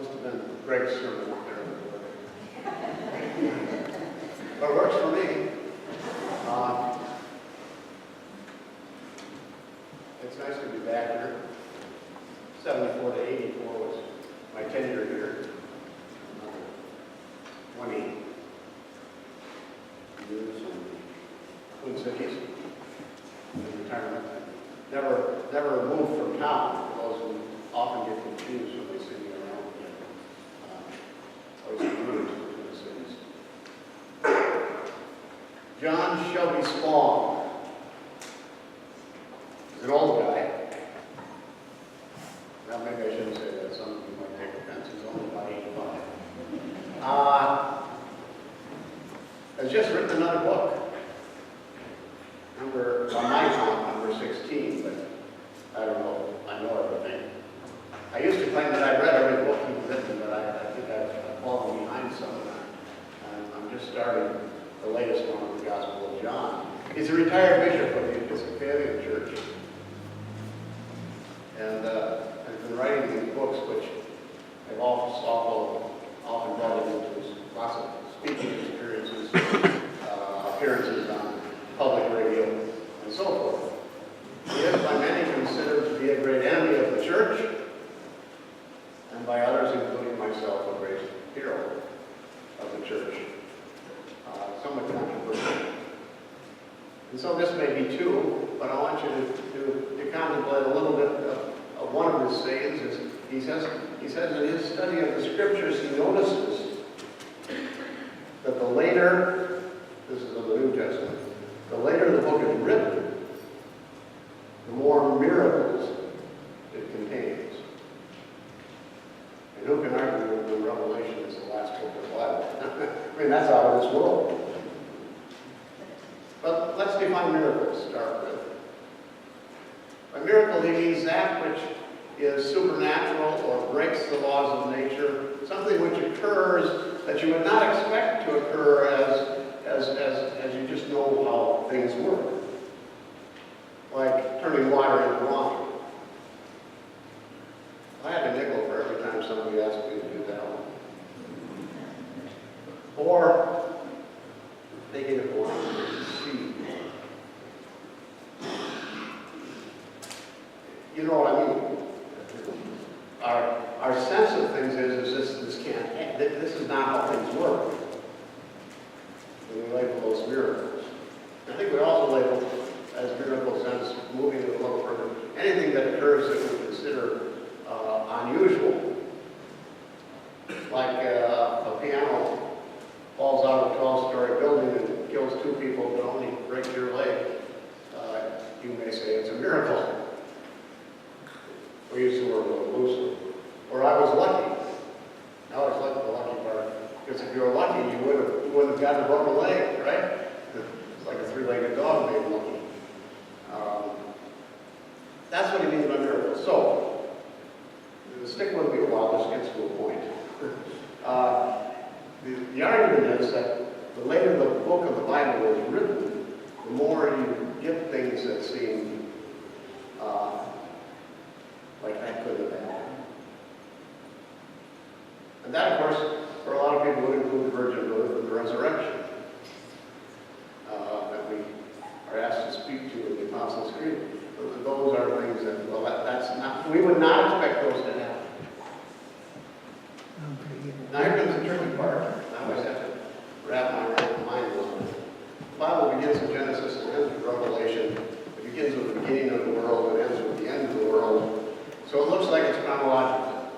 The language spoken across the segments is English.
Must have been Greg's sermon up there in the building. But it works for me. It's nice to be back here. 74 to 84 was my tenure here. 20 years in Twin Cities in retirement. Never moved from town. Those who often get confused when they see me around again. Always moved to the Twin Cities. John Shelby Spong is an old guy. Well, maybe I shouldn't say that. Some of you might take offense. He's only about 85. Has just written another book. On my count, number 16, but I don't know. I know everything. I used to claim that I read every book he's written, but I think I've fallen behind some of them. I'm just starting the latest one of the Gospel of John. He's a retired bishop of the Episcopalian Church. And I've been writing these books, which have also often brought him into lots of speaking experiences, appearances on public radio, and so forth. He is by many considered to be a great enemy of the church, and by others, including myself, a great hero of the church. Somewhat controversial. And so this may be too, but I want you to contemplate a little bit of one of his sayings. He says in his study of the scriptures, he notices that the later, this is of the New Testament, the later the book is written, the more miracles it contains. And who can argue with the Revelation is the last book of the Bible? I mean, that's out of this world. But let's define miracles to start with. By miracle, he means that which is supernatural or breaks the laws of nature, something which occurs that you would not expect to occur as you just know how things work. Like turning water into wine. I had a nickel for every time somebody asked me to do that one. Or making it wine into seed. You know what I mean? Our sense of things is this is not how things work. When we label those miracles. I think we also label as miracles as moving it a little further. Anything that occurs that we consider unusual. Like a piano falls out of a 12-story building and kills 2 people but only breaks your leg. You may say it's a miracle. We use the word a little loosely. Or I was lucky. I always like the lucky part. Because if you were lucky, you wouldn't have gotten a broken leg, right? It's like a 3-legged dog being lucky. That's what he means by miracles. So, stick with me a while, this gets to a point. The argument is that the later the book of the Bible is written, the more you get things that seem like that could have happened. And that, of course, for a lot of people would include the virgin birth and the resurrection that we are asked to speak to in the Apostles' Creed. Those are things that, well, that's not, we would not expect those to happen. Now here comes the tricky part. I always have to wrap my mind around it. The Bible begins in Genesis and ends with Revelation. It begins with the beginning of the world and ends with the end of the world. So it looks like it's chronological.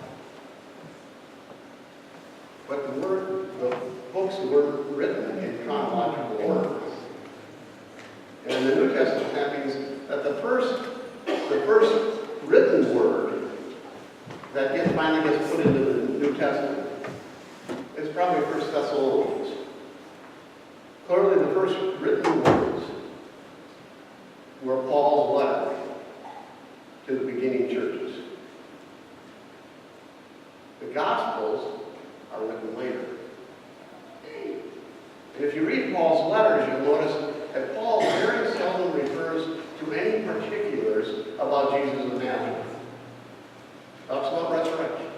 But the books were written in chronological order. And in the New Testament, that means that the first written word that finally gets put into the New Testament is probably 1 Thessalonians. Clearly, the first written words were Paul's letter to the beginning churches. The Gospels are written later. And if you read Paul's letters, you'll notice that Paul very seldom refers to any particulars about Jesus of Nazareth. Talks about resurrection.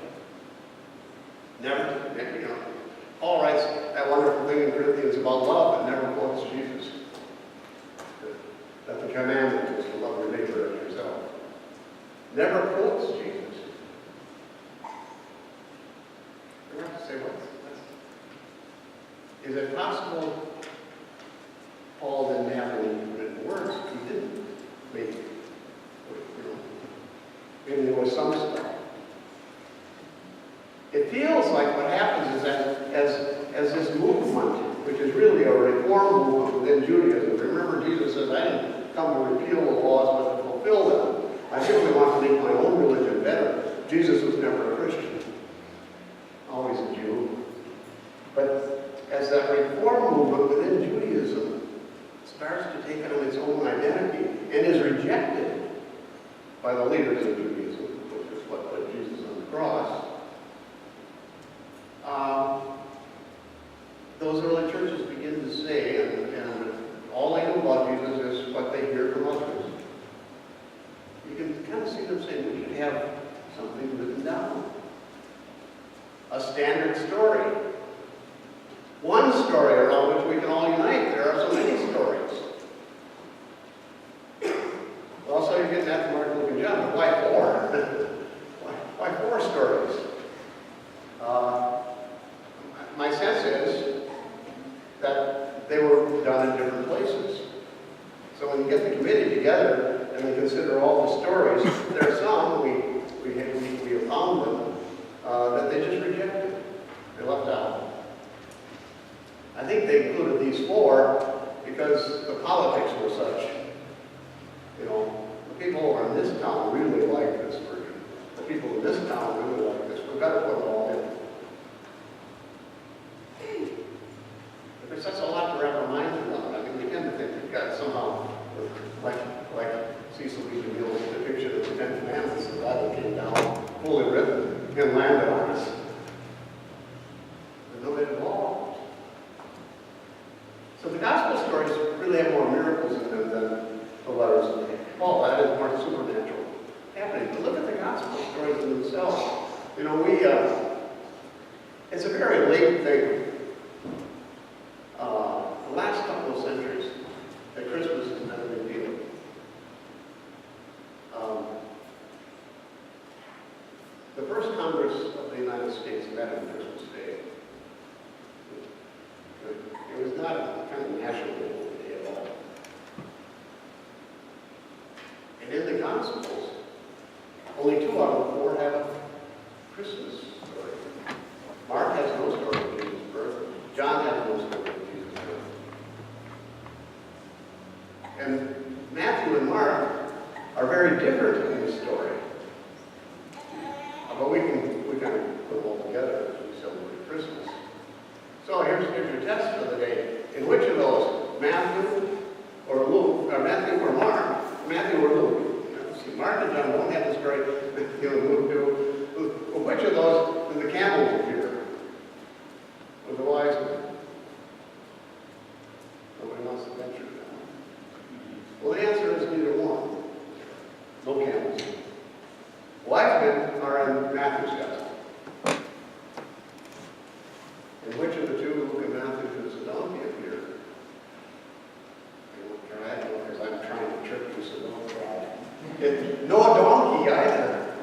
never quotes Jesus. We have to say, is it possible Paul didn't have any written words? He didn't. Maybe. Maybe there was some stuff. It feels like what happens is that as this movement, which is really a reform movement within Judaism, remember Jesus says, I didn't come to repeal the laws but to fulfill them. I simply want to make my own religion better. Jesus was never a Christian, always a Jew. But as that reform movement within Judaism starts to take on its own identity and is rejected by the leaders of Judaism, which is what put Jesus on the cross, those early churches begin to say, and all they know about Jesus is what they hear from others. You can kind of see them saying, we should have something written down. A standard story. One story around which we can all unite. There are so many stories. Well, so you're getting that from Mark, Luke, and John, but why four? why four stories? My sense is that they were done in different places. So when you get the committee together and they consider all the stories, there are some, we have found them, that they just rejected. They left out. I think they included these four because the politics were such. The people over in this town really like this version. The people in this town really like this. We've got to put it all in. Because that's a lot to wrap our minds around. I mean, we tend to think we've got somehow, like Cecil B. DeMille's depiction of the Ten Commandments, the Bible came down, fully written, and landed on us. And nobody involved. So the gospel stories really have more miracles in them than the letters of Paul. That is more supernatural happening. But look at the gospel stories in themselves. It's a very late thing. The last couple of centuries, that Christmas has been a big deal. The first Congress of the United States met on Christmas Day. It was not a kind of national day at all. And in the Gospels, only 2 out of 4 have a Christmas story. Mark has no story of Jesus' birth. John has no story of Jesus' birth. And Matthew and Mark are very different in the story. But we can put them all together as we celebrate Christmas. So here's your test for the day. In which of those, Matthew or Luke, or Matthew or Mark, Matthew or Luke? See, Mark and John don't have the story that Luke do. Well, which of those did the camels appear? With the wise men? Nobody wants to venture down. Well, the answer is neither one. No camels. Wise men are in Matthew's gospel. In which of the two, Luke and Matthew, does the donkey appear? I won't try it because I'm trying to trick you, so don't try. No donkey either.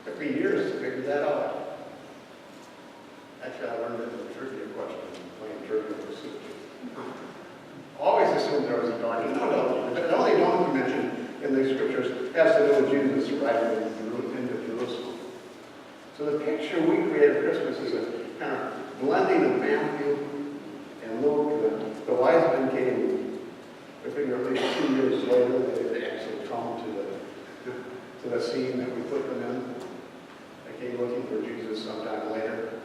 It took me years to figure that out. Actually, I learned it in a trivia question, playing trivia for soup. Always assumed there was a donkey. No donkey. The only donkey mentioned in the scriptures has to do with Jesus riding into Jerusalem. So the picture we create of Christmas is a kind of blending of Matthew and Luke. The wise men came, I figure at least 2 years later, they actually come to the scene that we put them in. They came looking for Jesus sometime later.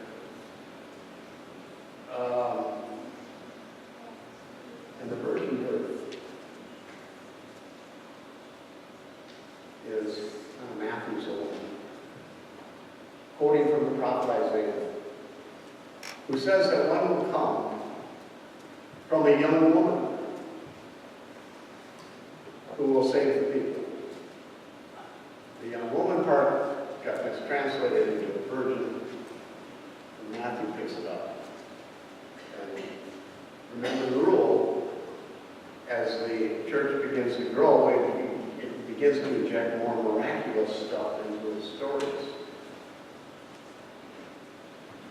And the virgin birth is Matthew's own, quoting from the prophet Isaiah, who says that one will come from a young woman who will save the people. The young woman part got translated into a virgin, and Matthew picks it up. And remember the rule, as the church begins to grow, it begins to inject more miraculous stuff into his stories.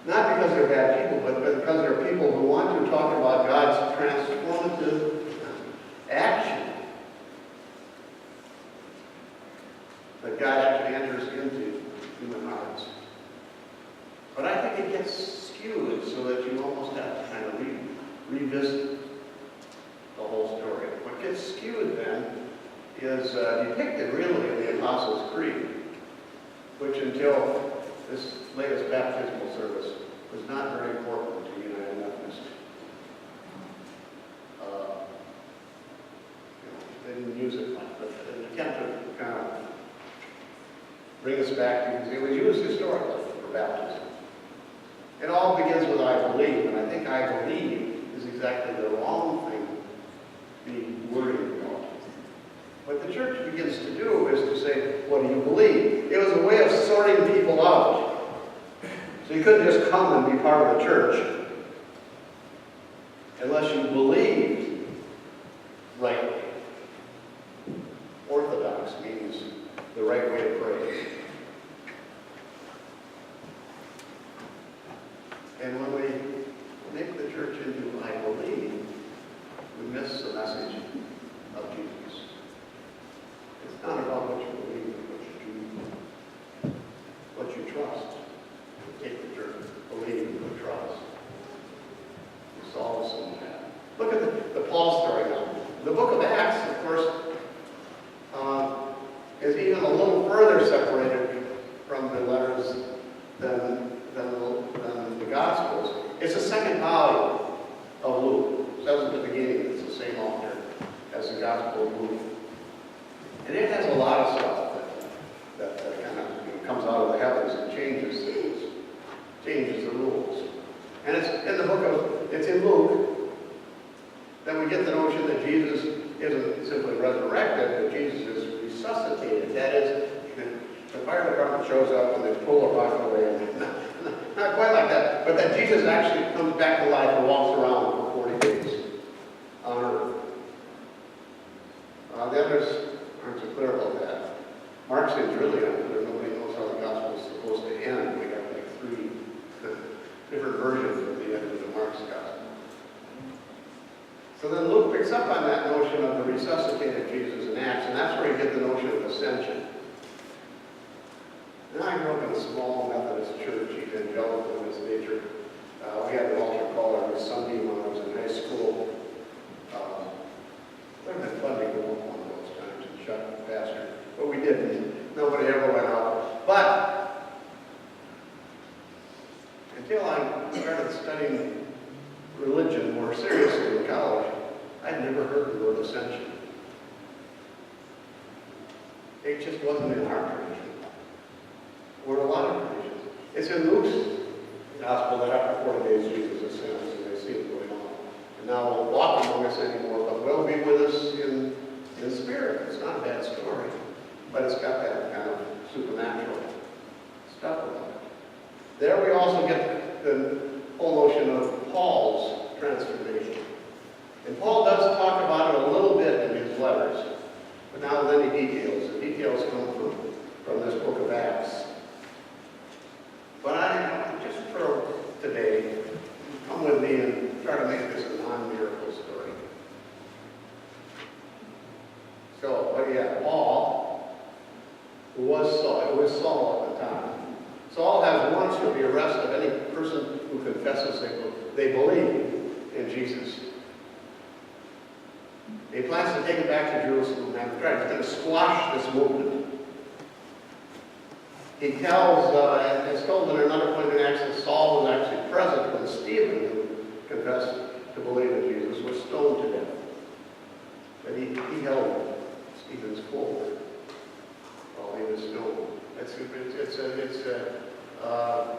Not because they're bad people, but because they're people who want to talk about God's transformative action. That God actually enters into human hearts. But I think it gets skewed so that you almost have to kind of revisit the whole story. What gets skewed then is depicted really in the Apostles' Creed, which until this latest baptismal service was not very important to United Methodist. They didn't use it much, but an attempt to kind of bring us back, because it was used historically for baptism. It all begins with I believe, and I think I believe is exactly the wrong thing to be worried about. What the church begins to do is to say, what do you believe? It was a way of sorting people out. So you couldn't just come and be part of the church unless you believed rightly. Orthodox means the right way to pray. And when we make the church into I believe, we miss the message of Jesus. It's not about what you believe, but what you trust. Take the church, believe, and trust. It's all the same path. Look at the Paul story now. The book of Acts, of course, is even a little further separated from the letters than the Gospels. It's the second volume of Luke. It says at the beginning it's the same author as the Gospel of Luke. And it has a lot of stuff that kind of comes out of the heavens and changes things, changes the rules. And it's in the it's in Luke that we get the notion that Jesus isn't simply resurrected, but Jesus is resuscitated. That is, the fire department shows up and they pull a rock away. Not quite like that, but that Jesus actually comes back to life and walks around for 40 days on earth. The others aren't so clear about that. Mark seems really unclear. Nobody knows how the gospel is supposed to end. We got like 3 different versions of the end of the Mark's gospel. So then Luke picks up on that notion of the resuscitated Jesus in Acts, and that's where you get the notion of ascension. And I grew up in a small Methodist church, evangelical in its nature. We had an altar call every Sunday when I was in high school. It would have been fun to go up one of those times and shut the pastor, but we didn't. Nobody ever went out. But until I started studying religion more seriously in college, I'd never heard the word ascension. It just wasn't in our tradition. Or a lot of traditions. It's in Luke's gospel that after 40 days Jesus ascends and they see it going on. And now won't walk among us anymore, but will be with us in spirit. It's not a bad story, but it's got that kind of supernatural stuff about it. There we also get the whole notion of Paul's transformation. And Paul does talk about it a little bit in his letters, but not with any details. The details come from this book of Acts. But I, just for today, come with me and try to make this a non-miracle story. So, what do you have? Paul, who was Saul, it was Saul at the time. Saul has warrants for the arrest of any person who confesses they believe in Jesus. He plans to take it back to Jerusalem and try to squash this movement. He tells, it's told in another point in Acts that Saul was actually present when Stephen, who confessed to believe in Jesus, was stoned to death. But he held Stephen's cloak while he was stoned. It's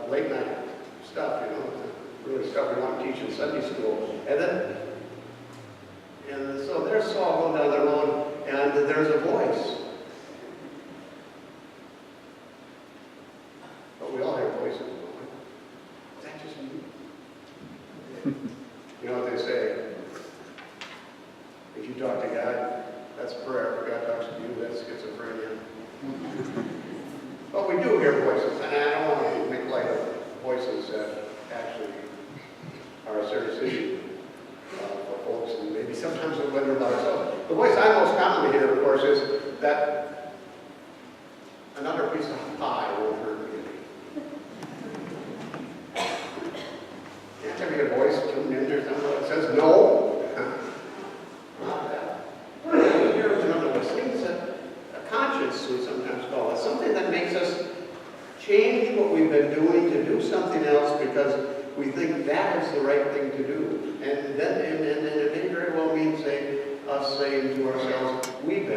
late night stuff, you know, really stuff we want to teach in Sunday school. And so there's Saul going down the road, and there's a voice. But we all hear voices, don't we? Is that just me? You know what they say? If you talk to God, that's prayer. sorry, I forgot to talk to you, that's schizophrenia. But we do hear voices, and I don't want to make light of voices that actually are a serious issue for folks, and maybe sometimes we wonder about ourselves. The voice I most commonly hear, of course, is that another piece of pie won't hurt me. Can't there be a voice tuned in there somewhere that says no? Not that. Here's another voice. Things that a conscience, we sometimes call it, something that makes us change what we've been doing to do something else because we think that is the right thing to do. And it may very well mean us saying to ourselves, we've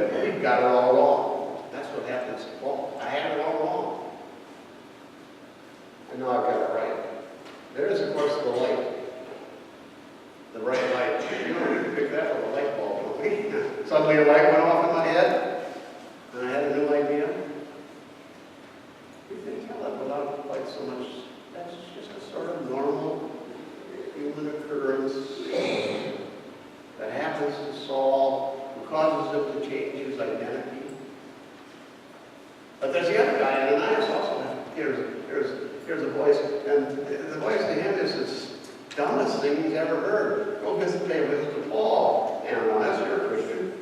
got it all wrong. That's what happens. Well, I had it all wrong. And now I've got it right. There is, of course, the light. The right light. You know, you can pick that with a light bulb, don't we? Suddenly a light went off in my head, and I had a new idea. You can tell it without quite so much. That's just a sort of normal human occurrence that happens to Saul, who causes him to change his identity. But there's the other guy, Ananias, also. Here's a voice, and the voice to him is the dumbest thing he's ever heard. Go pay a visit to Paul. Ananias, you're a Christian.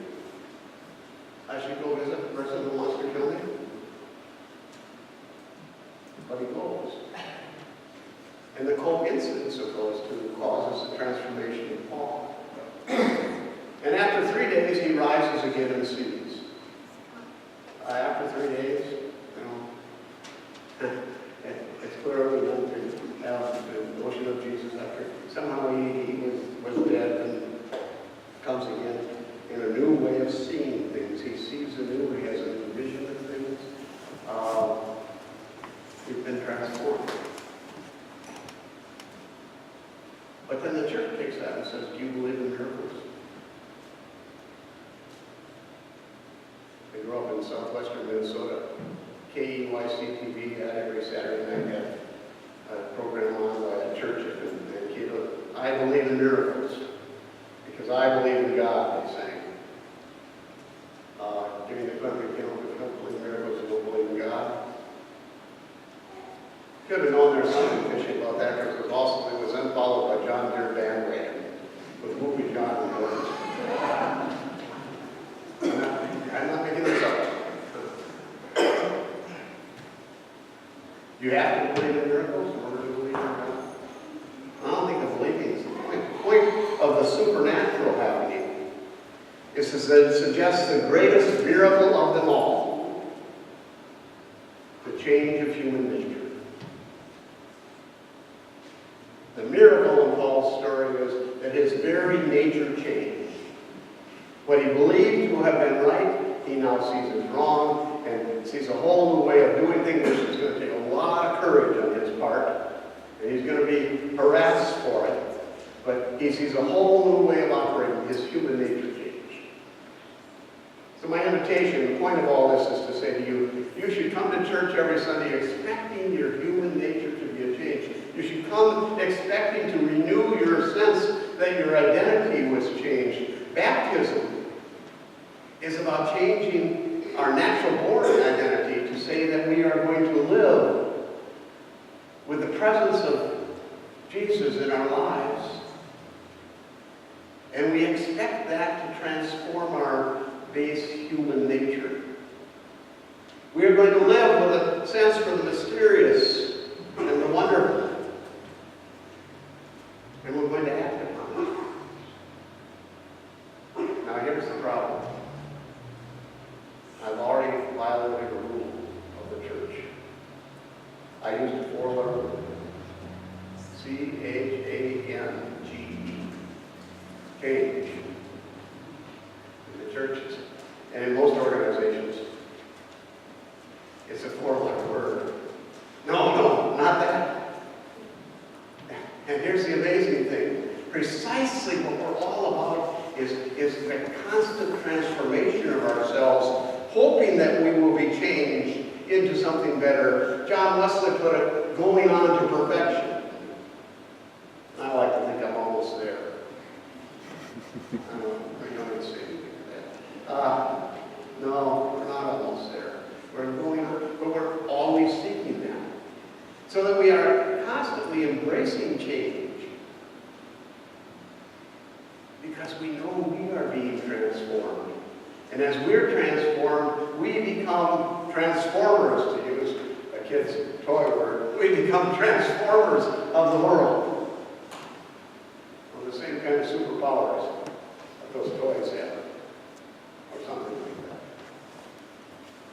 I should go visit the person who wants to kill me. But he goes. And the coincidence of those two causes the transformation of Paul. And after 3 days, he rises again and sees. After 3 days, it's clear we don't have the notion of Jesus after. Somehow he was dead and comes again in a new way of seeing things. He sees anew, he has a new vision of things. We've been transformed. But then the church takes that and says, do you believe in miracles? I grew up in southwestern Minnesota. KEYC-TV had every Saturday night had a program on by a church in Mankato. I believe in miracles because I believe in God, they sang. During the country, if you don't believe in miracles, you don't believe in God. Could have known there's something fishy about that because it was unfollowed by John Deere bandwagon with Whoopi John and Gordon. I'm not making this up. You have to believe in miracles in order to believe in God. I don't think the believing is the point. The point of the supernatural happening is that it suggests the greatest miracle of them all, the change of human nature. The miracle in Paul's story is that his very nature changed. What he believed to have been right, he now sees as wrong and sees a whole new way of doing things, which is going to take a lot of courage on his part. And he's going to be harassed for it. But he sees a whole new way of operating. His human nature changed. So my invitation, the point of all this is to say to you, you should come to church every Sunday expecting your human nature to be a change. You should come expecting to renew your sense that your identity was changed. Baptism is about changing our natural-born identity to say that we are going to live with the presence of Jesus in our lives. And we expect that to transform our base human nature. We are going to live with a sense for the mysterious and the wonderful. And we're going to act upon it. Now here's the problem. I've already violated a rule of the church. I used a four-letter C-H-A-N-G-E. Change. In the churches and in most organizations, it's a four-letter word. No, not that. And here's the amazing thing. Precisely what we're all about is the constant transformation of ourselves, hoping that we will be changed into something better. John Wesley put it, going on to perfection. I like to think I'm almost there. I don't know, I don't say anything to that. because we know we are being transformed. And as we're transformed, we become transformers, to use a kid's toy word. We become transformers of the world. With the same kind of superpowers that those toys have, or something like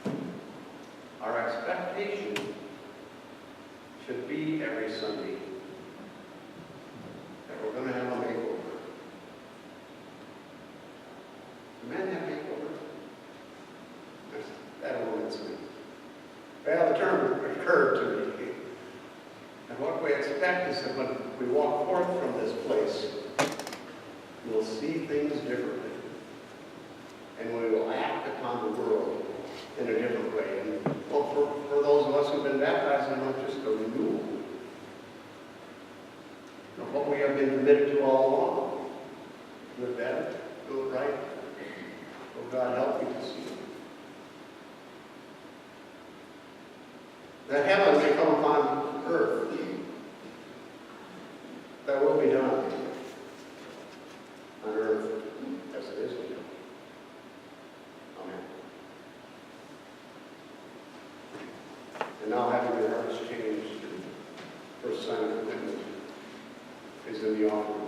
that. Our expectation should be every Sunday that we're going to have a makeover. Do men have makeovers? That omits me. Well, the term occurred to me. And what we expect is that when we walk forth from this place, we'll see things differently. And we will act upon the world in a different way. And well, for those of us who've been baptized, I know just a renewal of what we have been committed to all along. Do it better, do it right. Oh, God, help me to see it. That heaven may come upon earth. That will be done on earth as it is in heaven. Amen. And now, having your hearts changed, the first sign of commitment is in the offering.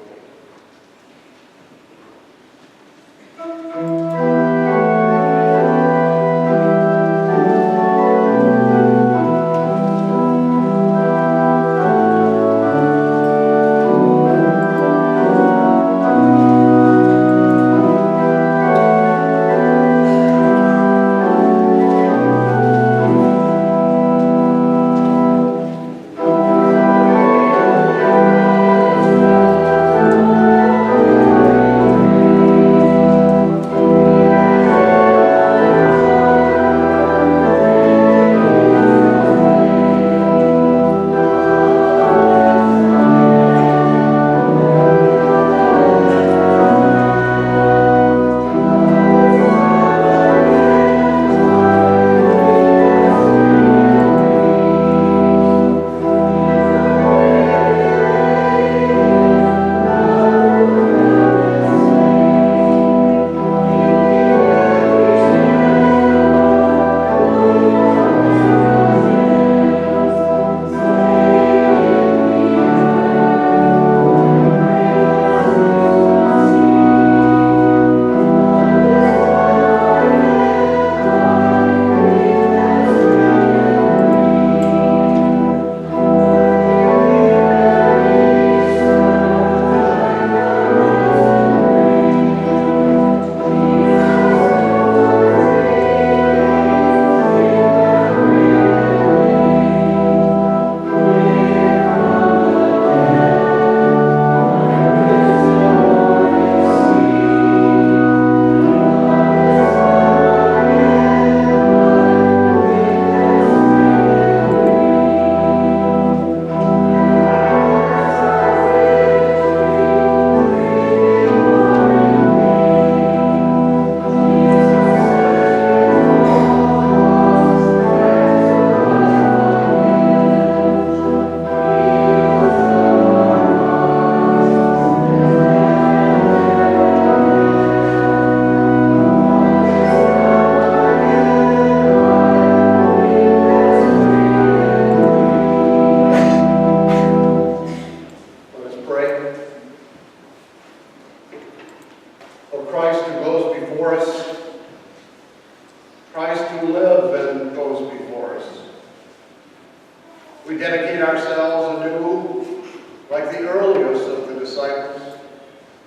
We dedicate ourselves anew, like the earliest of the disciples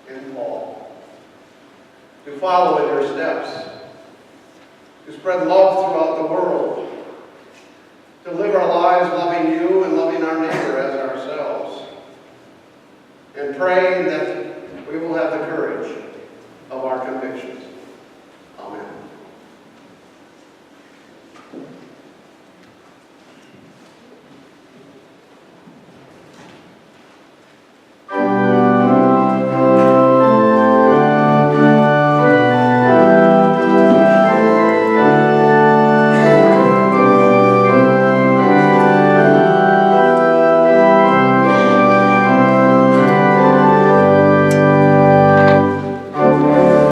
and Paul, to follow in your steps, to spread love throughout the world, to live our lives loving you and loving our neighbor as ourselves, and praying that we will have the courage